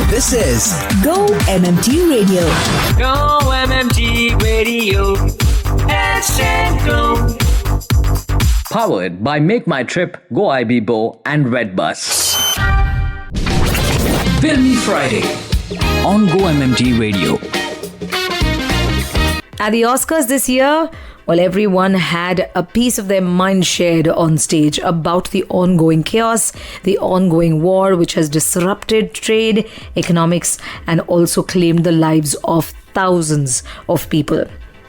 This is GO-MMT Radio. GO-MMT Radio. #Go. Powered by Make My Trip, Go-IBO and Redbus. Filmy Friday on GO-MMT Radio. At the Oscars this year, well, everyone had a piece of their mind shared on stage about the ongoing chaos, the ongoing war, which has disrupted trade, economics, and also claimed the lives of thousands of people.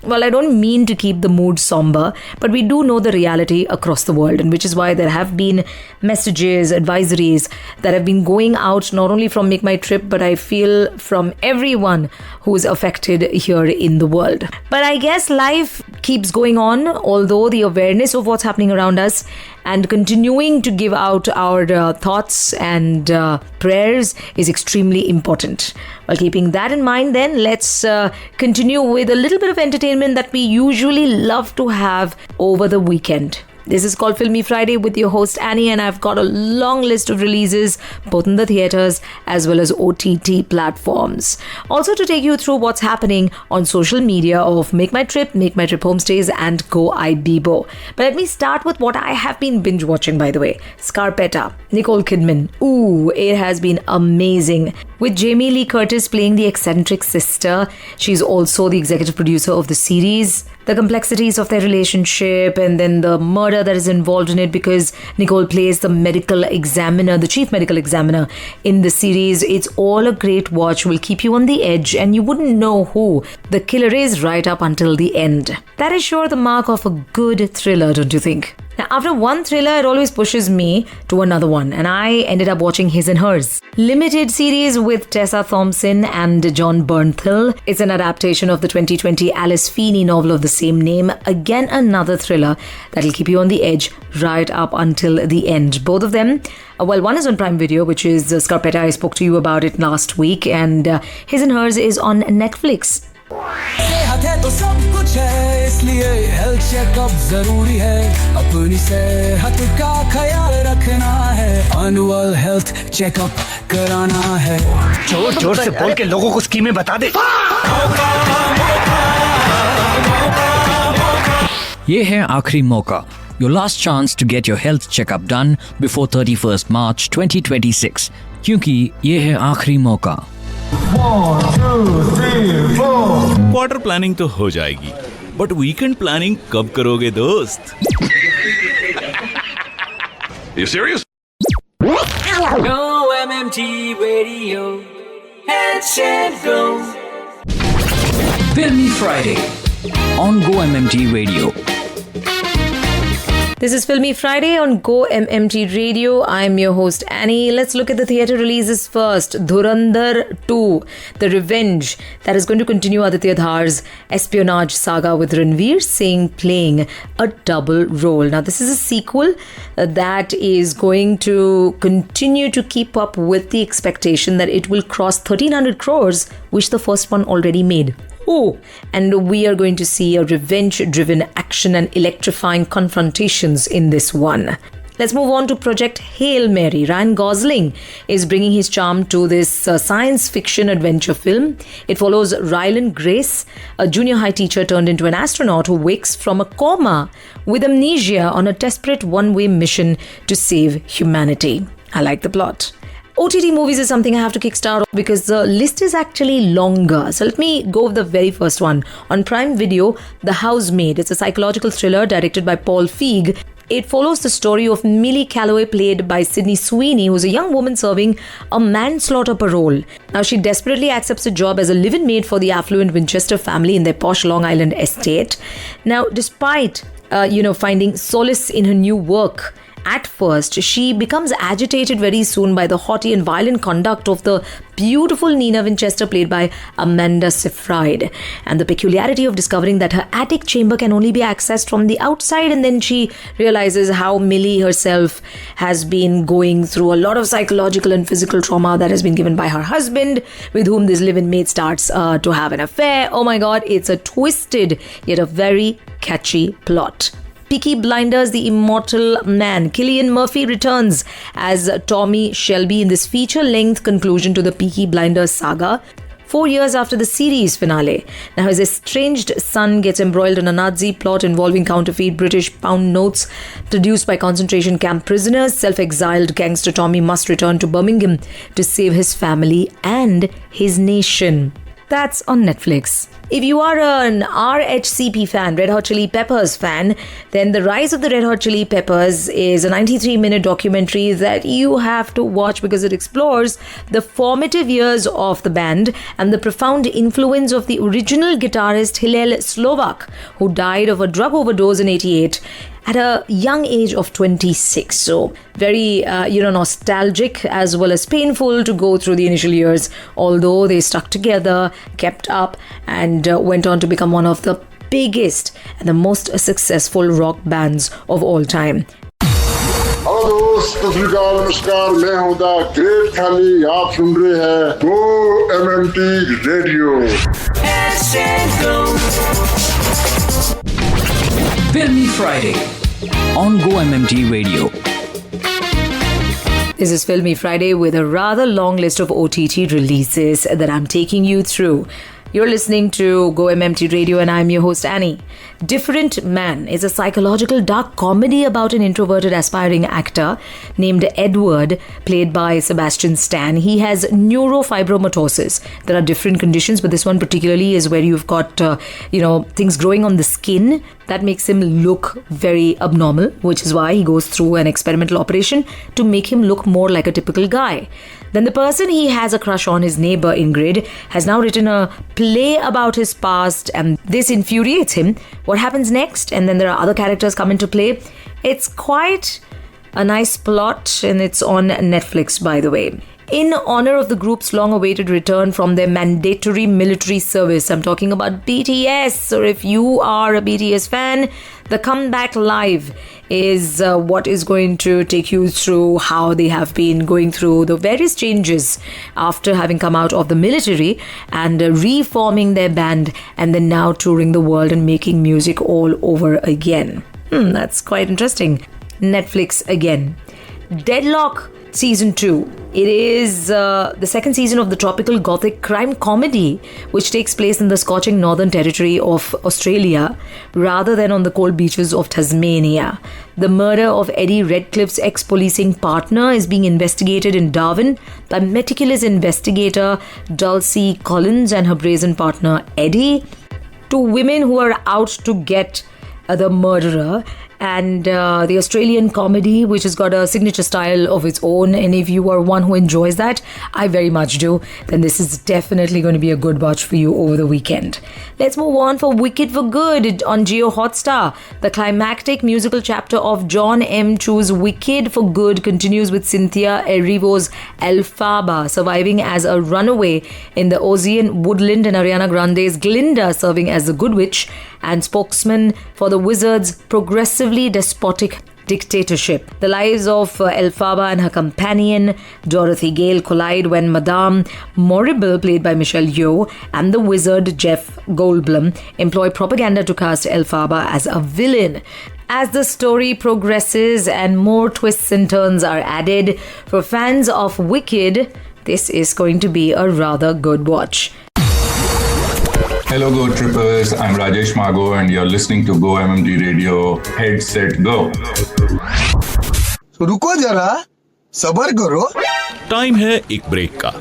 Well, I don't mean to keep the mood somber, but we do know the reality across the world, and which is why there have been messages, advisories that have been going out not only from Make My Trip, but I feel from everyone who is affected here in the world. But I guess life keeps going on, although the awareness of what's happening around us and continuing to give out our thoughts and prayers is extremely important. While keeping that in mind, then let's continue with a little bit of entertainment that we usually love to have over the weekend. This is called Filmy Friday with your host Annie, and I've got a long list of releases both in the theatres as well as OTT platforms. Also to take you through what's happening on social media of Make My Trip Homestays and Go-IBO. But let me start with what I have been binge watching, by the way. Scarpetta, Nicole Kidman. Ooh, it has been amazing. With Jamie Lee Curtis playing the eccentric sister, she's also the executive producer of the series. The complexities of their relationship and then the murder that is involved in it, because Nicole plays the medical examiner, the chief medical examiner in the series. It's all a great watch, will keep you on the edge, and you wouldn't know who the killer is right up until the end. That is sure the mark of a good thriller, don't you think? Now, after one thriller, it always pushes me to another one, and I ended up watching His and Hers. Limited series with Tessa Thompson and John Bernthal. It's an adaptation of the 2020 Alice Feeney novel of the same name. Again, another thriller that'll keep you on the edge right up until the end. Both of them, well, one is on Prime Video, which is Scarpetta. I spoke to you about it last week, and His and Hers is on Netflix. सेहत है तो सब कुछ है, इसलिए health checkup जरूरी है, अपनी सेहत का ख्याल रखना है, एनुअल हेल्थ चेकअप कराना है। जोर जोर से बोल के लोगों को स्कीमें बता दे। ये है आखिरी मौका. Your last chance to get your health checkup done before 31st March 2026. क्योंकि ये है आखिरी मौका. क्वार्टर प्लानिंग तो हो जाएगी, बट वीकेंड प्लानिंग कब करोगे दोस्त? You serious? GO-MMT Radio. #Go. Filmy Friday on GO-MMT Radio. This is Filmy Friday on Go-MMT Radio. I'm your host Annie. Let's look at the theatre releases first. Dhurandhar 2, The Revenge, that is going to continue Aditya Dhar's espionage saga with Ranveer Singh playing a double role. Now, this is a sequel that is going to continue to keep up with the expectation that it will cross 1,300 crores, which the first one already made. Oh, and we are going to see a revenge-driven action and electrifying confrontations in this one. Let's move on to Project Hail Mary. Ryan Gosling is bringing his charm to this science fiction adventure film. It follows Ryland Grace, a junior high teacher turned into an astronaut who wakes from a coma with amnesia on a desperate one-way mission to save humanity. I like the plot. OTT movies is something I have to kickstart because the list is actually longer. So let me go with the very first one. On Prime Video, The Housemaid. It's a psychological thriller directed by Paul Feig. It follows the story of Millie Calloway, played by Sydney Sweeney, who's a young woman serving a manslaughter parole. Now, she desperately accepts a job as a live-in maid for the affluent Winchester family in their posh Long Island estate. Now, despite, finding solace in her new work, at first, she becomes agitated very soon by the haughty and violent conduct of the beautiful Nina Winchester, played by Amanda Seyfried, and the peculiarity of discovering that her attic chamber can only be accessed from the outside. And then she realizes how Millie herself has been going through a lot of psychological and physical trauma that has been given by her husband, with whom this live-in maid starts to have an affair. Oh my god, it's a twisted yet a very catchy plot. Peaky Blinders, the immortal man Cillian Murphy returns as Tommy Shelby in this feature-length conclusion to the Peaky Blinders saga, 4 years after the series finale. Now, his estranged son gets embroiled in a Nazi plot involving counterfeit British pound notes produced by concentration camp prisoners. Self-exiled gangster Tommy must return to Birmingham to save his family and his nation. That's on Netflix. If you are an RHCP fan, Red Hot Chili Peppers fan, then The Rise of the Red Hot Chili Peppers is a 93-minute documentary that you have to watch because it explores the formative years of the band and the profound influence of the original guitarist Hillel Slovak, who died of a drug overdose in 1988 at a young age of 26. So very, nostalgic as well as painful to go through the initial years, although they stuck together, kept up, and went on to become one of the biggest and the most successful rock bands of all time. Hello दोस्त, सत श्री अकाल, नमस्कार, मैं हूं the great खाली, आप सुन रहे हैं Go MMT radio. Filmy Friday on GO-MMT Radio. This is Filmy Friday with a rather long list of OTT releases that I'm taking you through. You're listening to GO-MMT Radio and I'm your host Annie. Different Man is a psychological dark comedy about an introverted aspiring actor named Edward, played by Sebastian Stan. He has neurofibromatosis. There are different conditions, but this one particularly is where you've got, things growing on the skin that makes him look very abnormal, which is why he goes through an experimental operation to make him look more like a typical guy. Then the person he has a crush on, his neighbor Ingrid, has now written a play about his past and this infuriates him. What happens next? And then there are other characters come into play. It's quite a nice plot and it's on Netflix, by the way. In honor of the group's long-awaited return from their mandatory military service, I'm talking about BTS, or if you are a BTS fan, the Comeback Live is what is going to take you through how they have been going through the various changes after having come out of the military and reforming their band and then now touring the world and making music all over again. That's quite interesting. Netflix again. Deadlock Season 2. It is the second season of the tropical gothic crime comedy, which takes place in the scorching northern territory of Australia rather than on the cold beaches of Tasmania. The murder of Eddie Redcliffe's ex-policing partner is being investigated in Darwin by meticulous investigator Dulcie Collins and her brazen partner Eddie. Two women who are out to get the murderer, and the Australian comedy, which has got a signature style of its own. And if you are one who enjoys that, I very much do, then this is definitely going to be a good watch for you over the weekend. Let's move on for Wicked for Good on Geo Hotstar. The climactic musical chapter of John M. Chu's Wicked for Good continues with Cynthia Erivo's Elphaba surviving as a runaway in the Ozian Woodland and Ariana Grande's Glinda serving as the Good Witch and spokesman for the Wizards' progressively despotic dictatorship. The lives of Elphaba and her companion Dorothy Gale collide when Madame Morrible, played by Michelle Yeoh, and the wizard Jeff Goldblum employ propaganda to cast Elphaba as a villain. As the story progresses and more twists and turns are added, for fans of Wicked, this is going to be a rather good watch. Hello Go Trippers, I'm Rajesh Mago and you're listening to GO-MMT Radio. Head, set, go. So रुको जरा, सबर करो. Time है एक break का.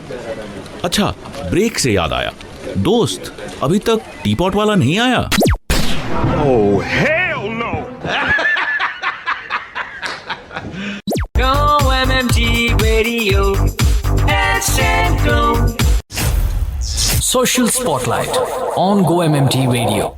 अच्छा, break से याद आया, दोस्त अभी तक टीपॉट वाला नहीं आया. Oh hell no! GO-MMT Radio. #Go. Social Spotlight on GO-MMT Radio.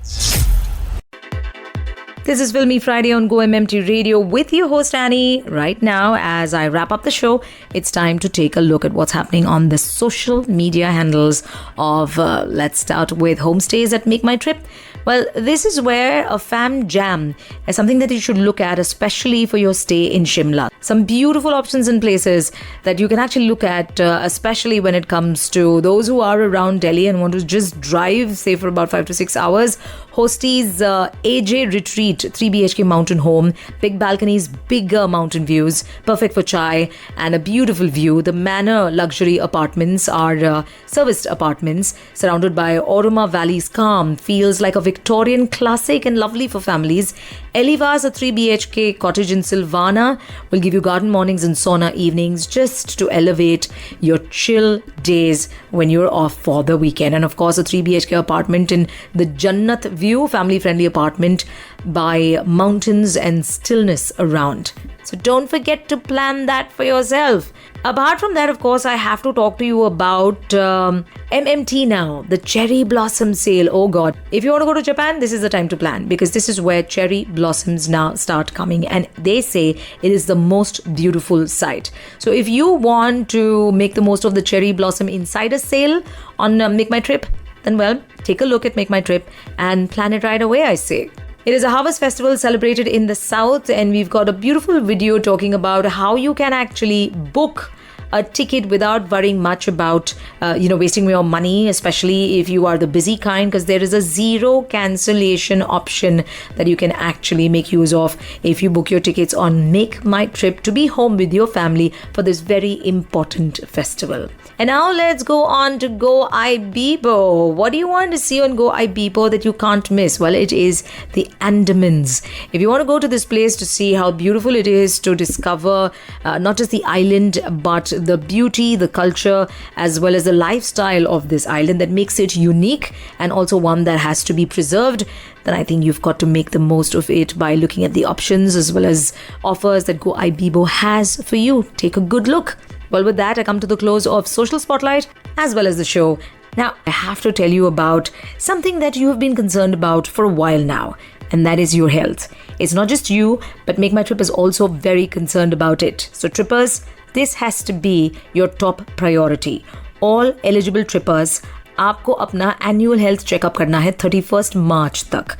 This is Filmy Friday on GO-MMT Radio with your host Annie. Right now, as I wrap up the show, it's time to take a look at what's happening on the social media handles of, let's start with homestays at Make My Trip. Well, this is where a fam jam is something that you should look at, especially for your stay in Shimla. some beautiful options and places that you can actually look at, especially when it comes to those who are around Delhi and want to just drive, say, for about 5 to 6 hours. Hosty's AJ Retreat 3 BHK mountain home, big balconies, bigger mountain views, perfect for chai and a beautiful view. The Manor luxury apartments are serviced apartments surrounded by Oroma Valley's calm, feels like a Victorian classic and lovely for families. Eliva's a 3 BHK cottage in Silvana will give you garden mornings and sauna evenings just to elevate your chill days when you're off for the weekend. And of course, a 3 BHK apartment in the Jannat View, family-friendly apartment by mountains and stillness around. So don't forget to plan that for yourself. Apart from that, of course, I have to talk to you about MMT now, the cherry blossom sale. Oh God. If you want to go to Japan, this is the time to plan, because this is where cherry blossoms now start coming, and they say it is the most beautiful sight. So if you want to make the most of the cherry blossom insider sale on Make My Trip, then well, take a look at Make My Trip and plan it right away, I say. It is a harvest festival celebrated in the south, and we've got a beautiful video talking about how you can actually book a ticket without worrying much about wasting your money, especially if you are the busy kind, because there is a zero cancellation option that you can actually make use of if you book your tickets on Make My Trip to be home with your family for this very important festival. And now let's go on to Go Ibibo. What do you want to see on Go Ibibo that you can't miss? Well, it is the Andamans. If you want to go to this place to see how beautiful it is, to discover not just the island, but the beauty, the culture, as well as the lifestyle of this island that makes it unique and also one that has to be preserved, then I think you've got to make the most of it by looking at the options as well as offers that Go Ibibo has for you. Take a good look. Well, with that, I come to the close of Social Spotlight as well as the show. Now, I have to tell you about something that you have been concerned about for a while now, and that is your health. It's not just you, but Make My Trip is also very concerned about it. So, trippers, this has to be your top priority. All eligible trippers, आपको अपना annual health checkup करना है 31 मार्च तक.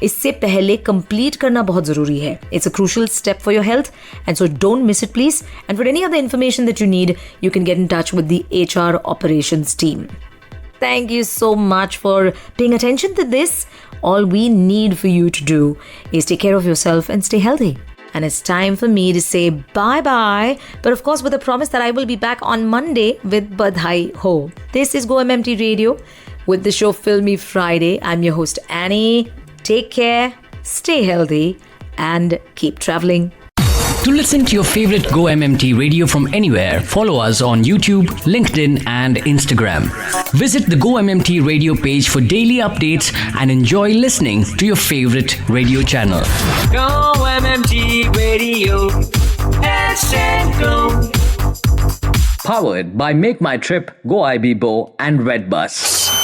इससे पहले complete करना बहुत ज़रूरी है. It's a crucial step for your health, and so don't miss it, please. And for any other information that you need, you can get in touch with the HR operations team. Thank you so much for paying attention to this. All we need for you to do is take care of yourself and stay healthy. And it's time for me to say bye-bye. But of course, with a promise that I will be back on Monday with Badhai Ho. This is GO-MMT Radio with the show Filmy Friday. I'm your host, Annie. Take care, stay healthy, and keep traveling. To listen to your favorite GO-MMT radio from anywhere, follow us on YouTube, LinkedIn, and Instagram. Visit the GO-MMT radio page for daily updates and enjoy listening to your favorite radio channel. GO-MMT Radio. #Go. Powered by Make My Trip, Go Ibibo, and Redbus.